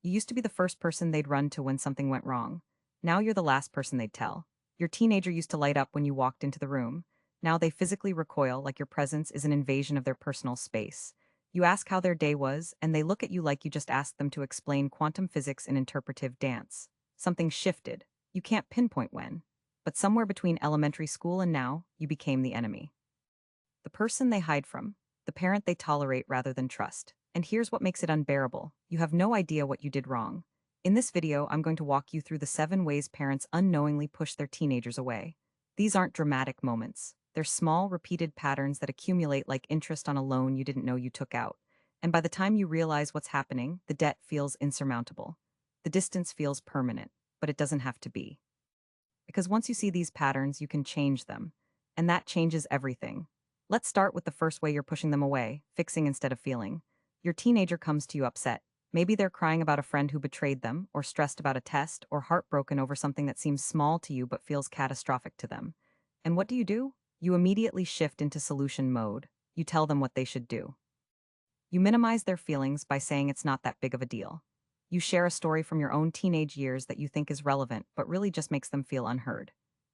You used to be the first person they'd run to when something went wrong. Now you're the last person they'd tell. Your teenager used to light up when you walked into the room. Now they physically recoil like your presence is an invasion of their personal space. You ask how their day was, and they look at you like you just asked them to explain quantum physics in interpretive dance. Something shifted. You can't pinpoint when. But somewhere between elementary school and now, you became the enemy. The person they hide from, the parent they tolerate rather than trust. And here's what makes it unbearable. You have no idea what you did wrong. In this video, I'm going to walk you through the 7 ways parents unknowingly push their teenagers away. These aren't dramatic moments. They're small, repeated patterns that accumulate like interest on a loan you didn't know you took out. And by the time you realize what's happening, the debt feels insurmountable. The distance feels permanent, but it doesn't have to be. Because once you see these patterns, you can change them. And that changes everything. Let's start with the first way you're pushing them away, fixing instead of feeling. Your teenager comes to you upset. Maybe they're crying about a friend who betrayed them, or stressed about a test, or heartbroken over something that seems small to you but feels catastrophic to them. And what do? You immediately shift into solution mode. You tell them what they should do. You minimize their feelings by saying it's not that big of a deal. You share a story from your own teenage years that you think is relevant, but really just makes them feel unheard.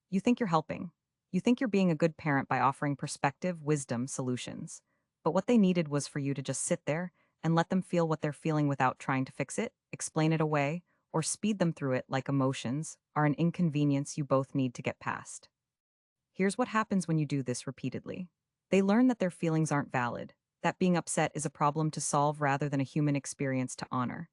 You think you're helping. You think you're being a good parent by offering perspective, wisdom, solutions. But what they needed was for you to just sit there and let them feel what they're feeling without trying to fix it, explain it away, or speed them through it like emotions are an inconvenience you both need to get past. Here's what happens when you do this repeatedly. They learn that their feelings aren't valid, that being upset is a problem to solve rather than a human experience to honor.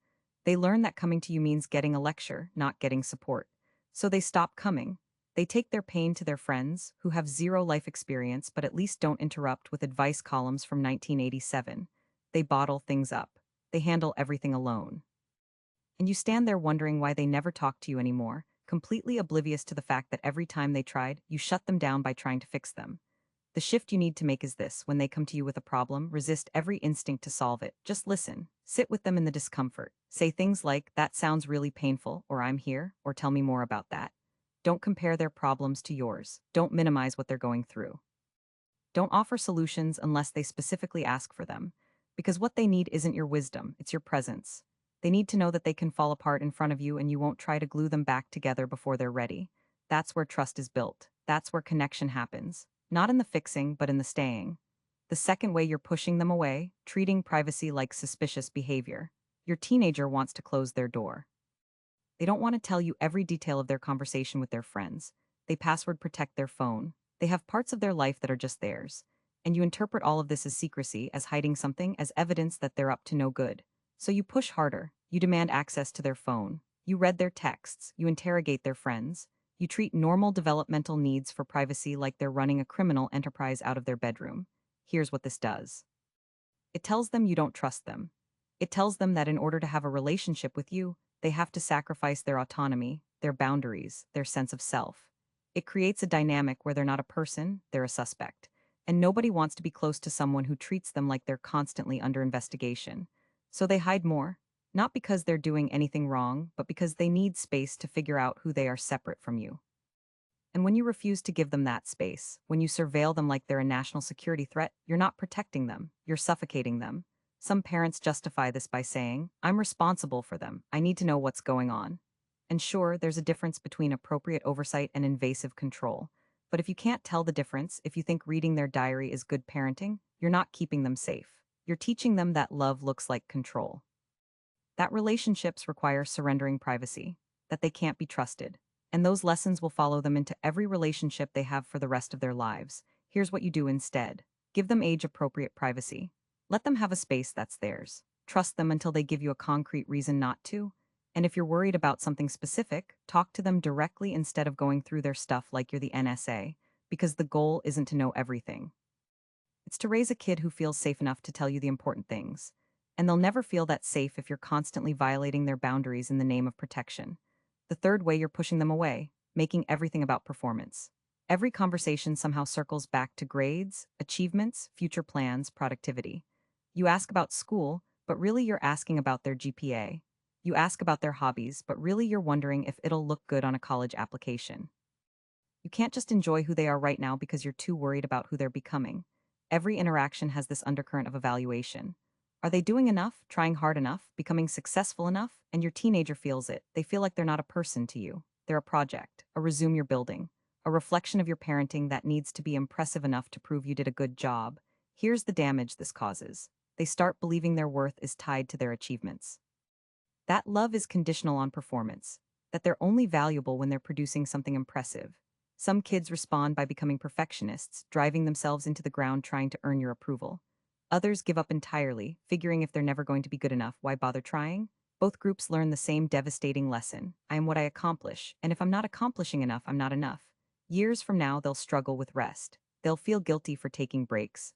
They learn that coming to you means getting a lecture, not getting support. So they stop coming. They take their pain to their friends, who have zero life experience but at least don't interrupt with advice columns from 1987. They bottle things up. They handle everything alone. And you stand there wondering why they never talk to you anymore, completely oblivious to the fact that every time they tried, you shut them down by trying to fix them. The shift you need to make is this: when they come to you with a problem, resist every instinct to solve it. Just listen. Sit with them in the discomfort. Say things like, "That sounds really painful," or "I'm here," or "Tell me more about that." Don't compare their problems to yours. Don't minimize what they're going through. Don't offer solutions unless they specifically ask for them, because what they need isn't your wisdom, it's your presence. They need to know that they can fall apart in front of you and you won't try to glue them back together before they're ready. That's where trust is built. That's where connection happens. Not in the fixing, but in the staying. The second way you're pushing them away, treating privacy like suspicious behavior. Your teenager wants to close their door. They don't want to tell you every detail of their conversation with their friends. They password protect their phone. They have parts of their life that are just theirs. And you interpret all of this as secrecy, as hiding something, as evidence that they're up to no good. So you push harder. You demand access to their phone. You read their texts. You interrogate their friends. You treat normal developmental needs for privacy like they're running a criminal enterprise out of their bedroom. Here's what this does. It tells them you don't trust them. It tells them that in order to have a relationship with you, they have to sacrifice their autonomy, their boundaries, their sense of self. It creates a dynamic where they're not a person, they're a suspect. And nobody wants to be close to someone who treats them like they're constantly under investigation. So they hide more, not because they're doing anything wrong, but because they need space to figure out who they are separate from you. And when you refuse to give them that space, when you surveil them like they're a national security threat, you're not protecting them, you're suffocating them. Some parents justify this by saying, "I'm responsible for them, I need to know what's going on." And sure, there's a difference between appropriate oversight and invasive control. But if you can't tell the difference, if you think reading their diary is good parenting, you're not keeping them safe. You're teaching them that love looks like control. That relationships require surrendering privacy, that they can't be trusted. And those lessons will follow them into every relationship they have for the rest of their lives. Here's what you do instead. Give them age-appropriate privacy. Let them have a space that's theirs. Trust them until they give you a concrete reason not to. And if you're worried about something specific, talk to them directly instead of going through their stuff like you're the NSA, because the goal isn't to know everything. It's to raise a kid who feels safe enough to tell you the important things. And they'll never feel that safe if you're constantly violating their boundaries in the name of protection. The third way you're pushing them away, making everything about performance. Every conversation somehow circles back to grades, achievements, future plans, productivity. You ask about school, but really you're asking about their GPA. You ask about their hobbies, but really you're wondering if it'll look good on a college application. You can't just enjoy who they are right now because you're too worried about who they're becoming. Every interaction has this undercurrent of evaluation. Are they doing enough, trying hard enough, becoming successful enough? And your teenager feels it. They feel like they're not a person to you. They're a project, a resume you're building, a reflection of your parenting that needs to be impressive enough to prove you did a good job. Here's the damage this causes. They start believing their worth is tied to their achievements. That love is conditional on performance, that they're only valuable when they're producing something impressive. Some kids respond by becoming perfectionists, driving themselves into the ground trying to earn your approval. Others give up entirely, figuring if they're never going to be good enough, why bother trying? Both groups learn the same devastating lesson. I am what I accomplish, and if I'm not accomplishing enough, I'm not enough. Years from now, they'll struggle with rest. They'll feel guilty for taking breaks.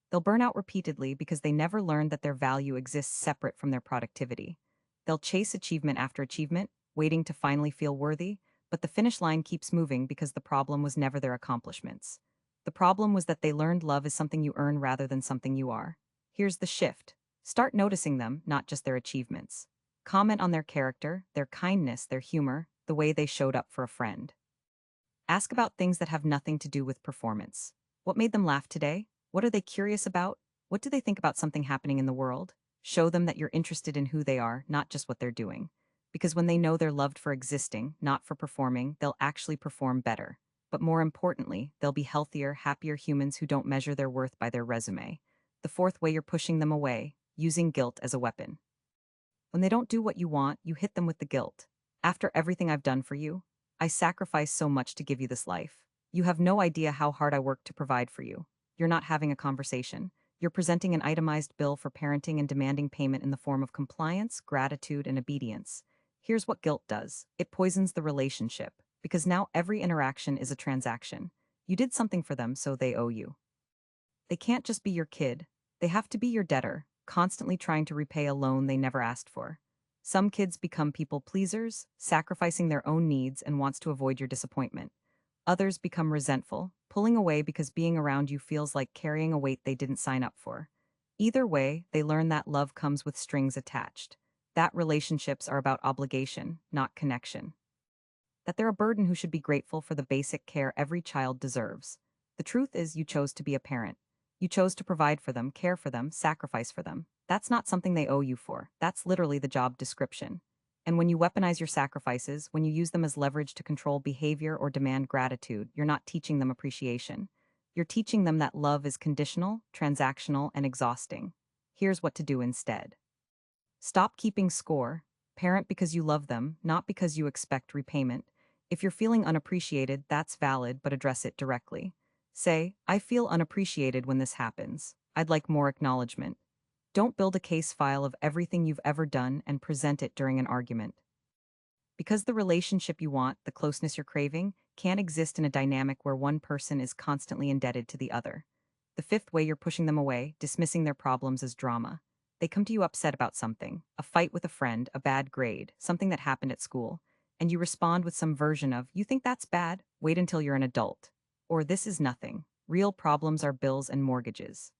They'll burn out repeatedly because they never learned that their value exists separate from their productivity. They'll chase achievement after achievement, waiting to finally feel worthy, but the finish line keeps moving because the problem was never their accomplishments. The problem was that they learned love is something you earn rather than something you are. Here's the shift. Start noticing them, not just their achievements. Comment on their character, their kindness, their humor, the way they showed up for a friend. Ask about things that have nothing to do with performance. What made them laugh today? What are they curious about? What do they think about something happening in the world? Show them that you're interested in who they are, not just what they're doing. Because when they know they're loved for existing, not for performing, they'll actually perform better. But more importantly, they'll be healthier, happier humans who don't measure their worth by their resume. The fourth way you're pushing them away, using guilt as a weapon. When they don't do what you want, you hit them with the guilt. After everything I've done for you, I sacrificed so much to give you this life. You have no idea how hard I worked to provide for you. You're not having a conversation. You're presenting an itemized bill for parenting and demanding payment in the form of compliance, gratitude, and obedience. Here's what guilt does. It poisons the relationship, because now every interaction is a transaction. You did something for them, so they owe you. They can't just be your kid. They have to be your debtor, constantly trying to repay a loan they never asked for. Some kids become people pleasers, sacrificing their own needs and wants to avoid your disappointment. Others become resentful, pulling away because being around you feels like carrying a weight they didn't sign up for. Either way, they learn that love comes with strings attached. That relationships are about obligation, not connection. That they're a burden who should be grateful for the basic care every child deserves. The truth is, you chose to be a parent. You chose to provide for them, care for them, sacrifice for them. That's not something they owe you for. That's literally the job description. And when you weaponize your sacrifices, when you use them as leverage to control behavior or demand gratitude, you're not teaching them appreciation. You're teaching them that love is conditional, transactional, and exhausting. Here's what to do instead. Stop keeping score. Parent because you love them, not because you expect repayment. If you're feeling unappreciated, that's valid, but address it directly. Say, I feel unappreciated when this happens. I'd like more acknowledgement. Don't build a case file of everything you've ever done and present it during an argument. Because the relationship you want, the closeness you're craving, can't exist in a dynamic where one person is constantly indebted to the other. The fifth way you're pushing them away, dismissing their problems as drama. They come to you upset about something, a fight with a friend, a bad grade, something that happened at school, and you respond with some version of, you think that's bad? Wait until you're an adult. Or this is nothing. Real problems are bills and mortgages.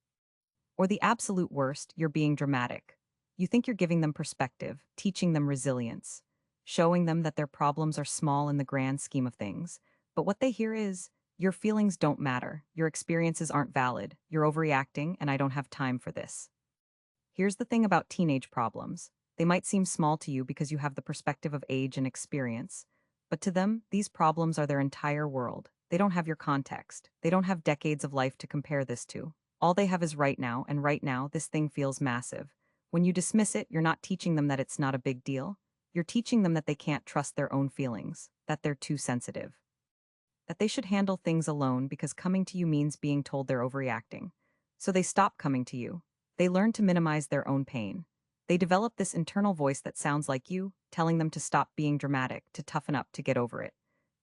Or the absolute worst, you're being dramatic. You think you're giving them perspective, teaching them resilience, showing them that their problems are small in the grand scheme of things. But what they hear is, your feelings don't matter, your experiences aren't valid, you're overreacting, and I don't have time for this. Here's the thing about teenage problems. They might seem small to you because you have the perspective of age and experience, but to them, these problems are their entire world. They don't have your context. They don't have decades of life to compare this to. All they have is right now, and right now, this thing feels massive. When you dismiss it, you're not teaching them that it's not a big deal. You're teaching them that they can't trust their own feelings, that they're too sensitive, that they should handle things alone because coming to you means being told they're overreacting. So they stop coming to you. They learn to minimize their own pain. They develop this internal voice that sounds like you, telling them to stop being dramatic, to toughen up, to get over it.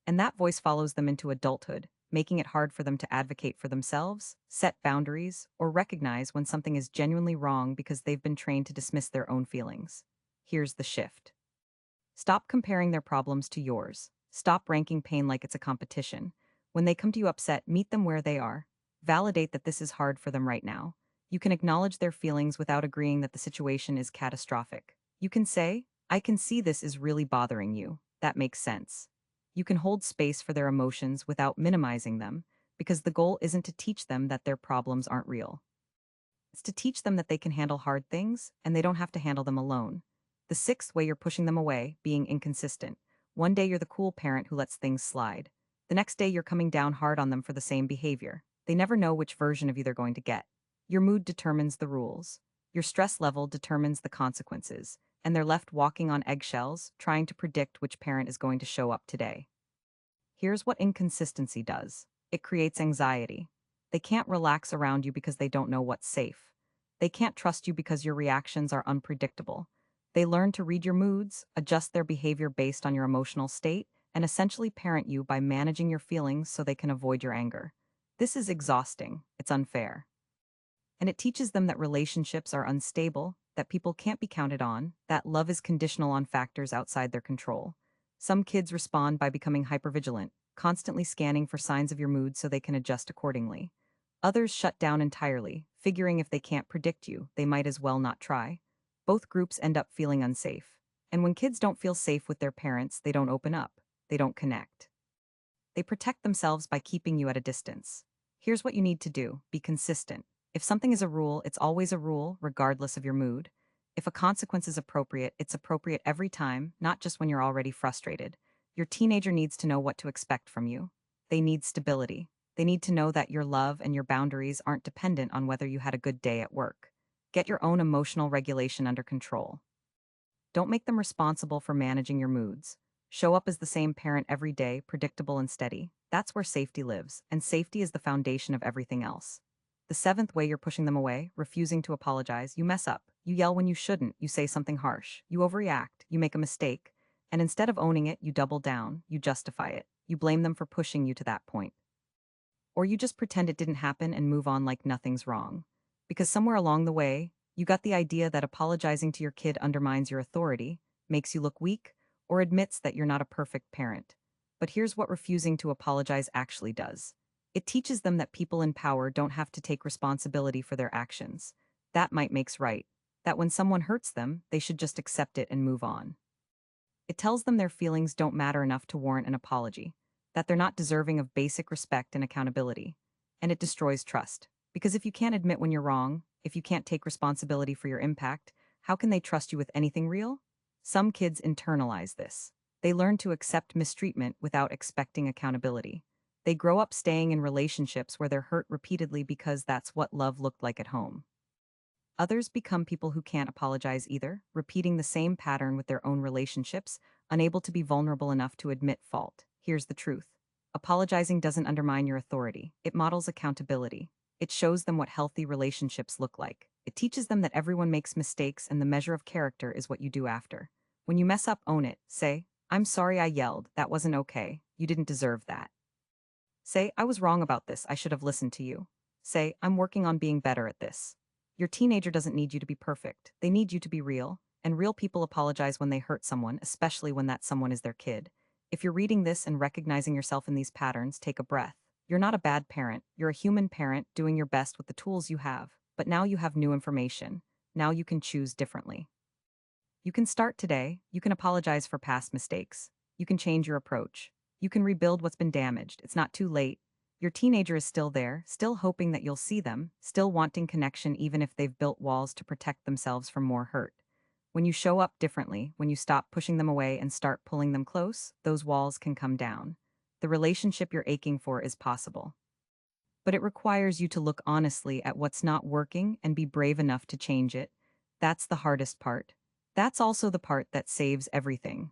And that voice follows them into adulthood, making it hard for them to advocate for themselves, set boundaries, or recognize when something is genuinely wrong because they've been trained to dismiss their own feelings. Here's the shift. Stop comparing their problems to yours. Stop ranking pain like it's a competition. When they come to you upset, meet them where they are. Validate that this is hard for them right now. You can acknowledge their feelings without agreeing that the situation is catastrophic. You can say, I can see this is really bothering you. That makes sense. You can hold space for their emotions without minimizing them, because the goal isn't to teach them that their problems aren't real. It's to teach them that they can handle hard things and they don't have to handle them alone. The sixth way you're pushing them away, being inconsistent. One day you're the cool parent who lets things slide. The next day you're coming down hard on them for the same behavior. They never know which version of you they're going to get. Your mood determines the rules. Your stress level determines the consequences, and they're left walking on eggshells, trying to predict which parent is going to show up today. Here's what inconsistency does. It creates anxiety. They can't relax around you because they don't know what's safe. They can't trust you because your reactions are unpredictable. They learn to read your moods, adjust their behavior based on your emotional state, and essentially parent you by managing your feelings so they can avoid your anger. This is exhausting. It's unfair. And it teaches them that relationships are unstable, that people can't be counted on, that love is conditional on factors outside their control. Some kids respond by becoming hypervigilant, constantly scanning for signs of your mood so they can adjust accordingly. Others shut down entirely, figuring if they can't predict you, they might as well not try. Both groups end up feeling unsafe. And when kids don't feel safe with their parents, they don't open up. They don't connect. They protect themselves by keeping you at a distance. Here's what you need to do. Be consistent. If something is a rule, it's always a rule, regardless of your mood. If a consequence is appropriate, it's appropriate every time, not just when you're already frustrated. Your teenager needs to know what to expect from you. They need stability. They need to know that your love and your boundaries aren't dependent on whether you had a good day at work. Get your own emotional regulation under control. Don't make them responsible for managing your moods. Show up as the same parent every day, predictable and steady. That's where safety lives, and safety is the foundation of everything else. The seventh way you're pushing them away, refusing to apologize, you mess up. You yell when you shouldn't, you say something harsh, you overreact, you make a mistake, and instead of owning it, you double down, you justify it, you blame them for pushing you to that point. Or you just pretend it didn't happen and move on like nothing's wrong. Because somewhere along the way, you got the idea that apologizing to your kid undermines your authority, makes you look weak, or admits that you're not a perfect parent. But here's what refusing to apologize actually does. It teaches them that people in power don't have to take responsibility for their actions. That might makes right. That when someone hurts them, they should just accept it and move on. It tells them their feelings don't matter enough to warrant an apology, that they're not deserving of basic respect and accountability. And it destroys trust. Because if you can't admit when you're wrong, if you can't take responsibility for your impact, how can they trust you with anything real? Some kids internalize this. They learn to accept mistreatment without expecting accountability. They grow up staying in relationships where they're hurt repeatedly because that's what love looked like at home. Others become people who can't apologize either, repeating the same pattern with their own relationships, unable to be vulnerable enough to admit fault. Here's the truth. Apologizing doesn't undermine your authority. It models accountability. It shows them what healthy relationships look like. It teaches them that everyone makes mistakes and the measure of character is what you do after. When you mess up, own it. Say, "I'm sorry I yelled. That wasn't okay. You didn't deserve that." Say, "I was wrong about this. I should have listened to you." Say, "I'm working on being better at this." Your teenager doesn't need you to be perfect. They need you to be real. And real people apologize when they hurt someone, especially when that someone is their kid. If you're reading this and recognizing yourself in these patterns, take a breath. You're not a bad parent. You're a human parent doing your best with the tools you have. But now you have new information. Now you can choose differently. You can start today. You can apologize for past mistakes. You can change your approach. You can rebuild what's been damaged. It's not too late. Your teenager is still there, still hoping that you'll see them, still wanting connection even if they've built walls to protect themselves from more hurt. When you show up differently, when you stop pushing them away and start pulling them close, those walls can come down. The relationship you're aching for is possible. But it requires you to look honestly at what's not working and be brave enough to change it. That's the hardest part. That's also the part that saves everything.